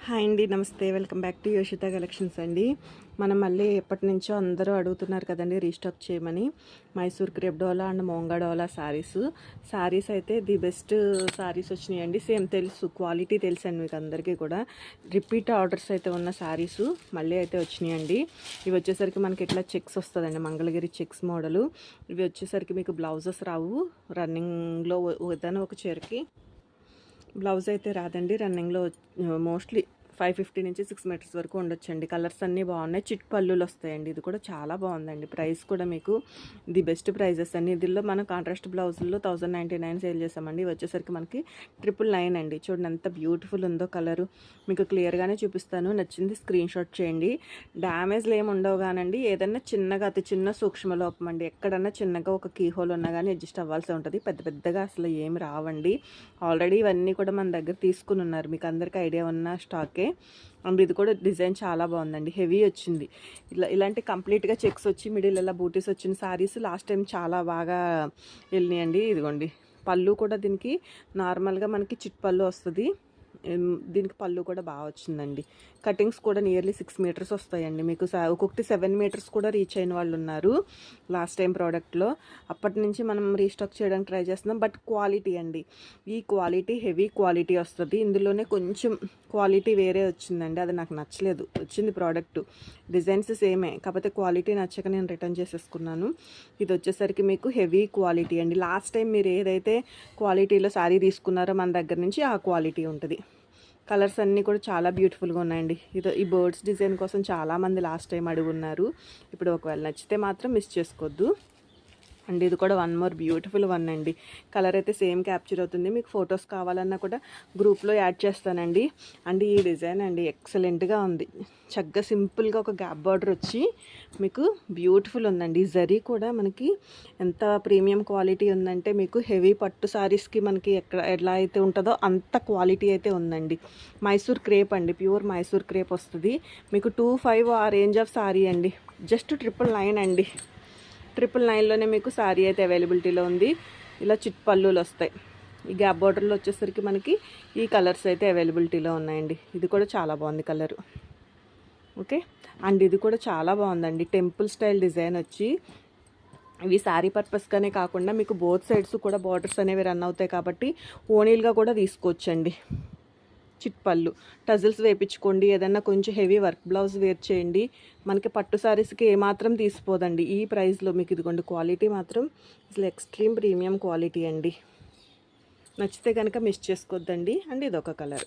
Hi అండి, నమస్తే. Welcome back to యోషిత collections అండి. మనం మళ్ళీ ఎప్పటి నుంచో అందరూ అడుగుతున్నారు కదండి రీస్టాక్ చేయమని. Mysore crepe Dola and Moonga Dola sarees అయితే ది బెస్ట్ శారీస్ వచ్చినాయండి. సేమ్ తెలుసు, క్వాలిటీ తెలుసండి మీకు అందరికీ కూడా. రిపీట్ ఆర్డర్స్ అయితే ఉన్న శారీస్ మళ్ళీ అయితే వచ్చినాయండి. ఇవి వచ్చేసరికి మనకి ఇట్లా చెక్స్ వస్తుందండి, మంగళగిరి చెక్స్ మోడలు. ఇవి వచ్చేసరికి మీకు బ్లౌజెస్ రావు. రన్నింగ్లో ఏదైనా ఒక చీరకి బ్లౌజ్ అయితే రాదండి. రన్నింగ్లో మోస్ట్లీ 550 నుంచి 6 మీటర్స్ వరకు ఉండొచ్చండి. కలర్స్ అన్నీ బాగున్నాయి. చిట్ పళ్ళులు వస్తాయండి. ఇది కూడా చాలా బాగుందండి. ప్రైస్ కూడా మీకు ది బెస్ట్ ప్రైజెస్ అండి. దీనిలో మనం కాంట్రాస్ట్ బ్లౌజుల్లో 1099 సేల్ చేసామండి. వచ్చేసరికి మనకి 999 అండి. చూడండి ఎంత బ్యూటిఫుల్ ఉందో కలరు. మీకు క్లియర్గానే చూపిస్తాను. నచ్చింది స్క్రీన్ షాట్ చేయండి. డ్యామేజ్లు ఏమి ఉండవు కానండి. ఏదన్నా చిన్నగా అతి చిన్న సూక్ష్మ లోపం అండి, ఎక్కడన్నా చిన్నగా ఒక కీ హోల్ ఉన్నా కానీ అడ్జస్ట్ అవ్వాల్సి ఉంటుంది. పెద్దగా అసలు ఏమి రావండి. ఆల్రెడీ ఇవన్నీ కూడా మన దగ్గర తీసుకుని ఉన్నారు, మీకు అందరికీ ఐడియా ఉన్న స్టాకే. అండ్ ఇది కూడా డిజైన్ చాలా బాగుందండి. హెవీ వచ్చింది. ఇలాంటి కంప్లీట్గా చెక్స్ వచ్చి మిడిల్ ఇలా బూటీస్ వచ్చిన శారీస్ లాస్ట్ టైం చాలా బాగా వెళ్ళినాయండి. ఇదిగోండి పళ్ళు కూడా దీనికి నార్మల్గా మనకి చిట్ పళ్ళు వస్తుంది. దీనికి పళ్ళు కూడా బాగా వచ్చిందండి. కటింగ్స్ కూడా నియర్లీ 6 మీటర్స్ వస్తాయండి. మీకు ఒక్కొక్కటి 7 మీటర్స్ కూడా రీచ్ అయిన వాళ్ళు ఉన్నారు లాస్ట్ టైం ప్రోడక్ట్లో. అప్పటి నుంచి మనం రీస్టాక్ చేయడానికి ట్రై చేస్తున్నాం. బట్ క్వాలిటీ అండి, ఈ క్వాలిటీ హెవీ క్వాలిటీ వస్తుంది. ఇందులోనే కొంచెం క్వాలిటీ వేరే వచ్చిందండి, అది నాకు నచ్చలేదు. వచ్చింది ప్రోడక్ట్, డిజైన్స్ సేమే, కాకపోతే క్వాలిటీ నచ్చక నేను రిటర్న్ చేసేసుకున్నాను. ఇది వచ్చేసరికి మీకు హెవీ క్వాలిటీ అండి. లాస్ట్ టైం మీరు ఏదైతే క్వాలిటీలో శారీ తీసుకున్నారో మన దగ్గర నుంచి ఆ క్వాలిటీ ఉంటుంది. కలర్స్ అన్నీ కూడా చాలా బ్యూటిఫుల్గా ఉన్నాయండి. ఈ బర్డ్స్ డిజైన్ కోసం చాలామంది లాస్ట్ టైం అడుగున్నారు. ఇప్పుడు ఒకవేళ నచ్చితే మాత్రం మిస్ చేసుకోవద్దు. అండ్ ఇది కూడా వన్ మోర్ బ్యూటిఫుల్ వన్ అండి. కలర్ అయితే సేమ్ క్యాప్చర్ అవుతుంది. మీకు ఫొటోస్ కావాలన్నా కూడా గ్రూప్లో యాడ్ చేస్తానండి. అండ్ ఈ డిజైన్ అండి ఎక్సలెంట్గా ఉంది. చక్కగా సింపుల్గా ఒక గ్యాప్ బార్డర్ వచ్చి మీకు బ్యూటిఫుల్ ఉందండి. జరీ కూడా మనకి ఎంత ప్రీమియం క్వాలిటీ ఉందంటే, మీకు హెవీ పట్టు శారీస్కి మనకి ఎలా అయితే ఉంటుందో అంత క్వాలిటీ అయితే ఉందండి. మైసూర్ క్రేప్ అండి, ప్యూర్ మైసూర్ క్రేప్ వస్తుంది. మీకు 25 ఆ రేంజ్ ఆఫ్ శారీ అండి. జస్ట్ 999 అండి. 999లోనే మీకు శారీ అయితే అవైలబిలిటీలో ఉంది. ఇలా చిట్ పళ్ళులు వస్తాయి. ఈ గ్యాప్ బార్డర్లో వచ్చేసరికి మనకి ఈ కలర్స్ అయితే అవైలబిలిటీలో ఉన్నాయండి. ఇది కూడా చాలా బాగుంది కలరు. ఓకే, అండ్ ఇది కూడా చాలా బాగుందండి. టెంపుల్ స్టైల్ డిజైన్ వచ్చి ఇవి శారీ పర్పస్గానే కాకుండా మీకు బోత్ సైడ్స్ కూడా బార్డర్స్ అనేవి రన్ అవుతాయి కాబట్టి ఓనీల్గా కూడా తీసుకోవచ్చండి. చిట్ పళ్ళు టజిల్స్ వేయించుకోండి. ఏదన్నా కొంచెం హెవీ వర్క్ బ్లౌజ్ వేర్ చేయండి. మనకి పట్టు శారీస్కి ఏమాత్రం తీసిపోదండి ఈ ప్రైస్లో. మీకు ఇదిగోండి క్వాలిటీ మాత్రం అసలు ఎక్స్ట్రీమ్ ప్రీమియం క్వాలిటీ అండి. నచ్చితే కనుక మిస్ చేసుకోవద్దండి. అండ్ ఇదొక కలర్.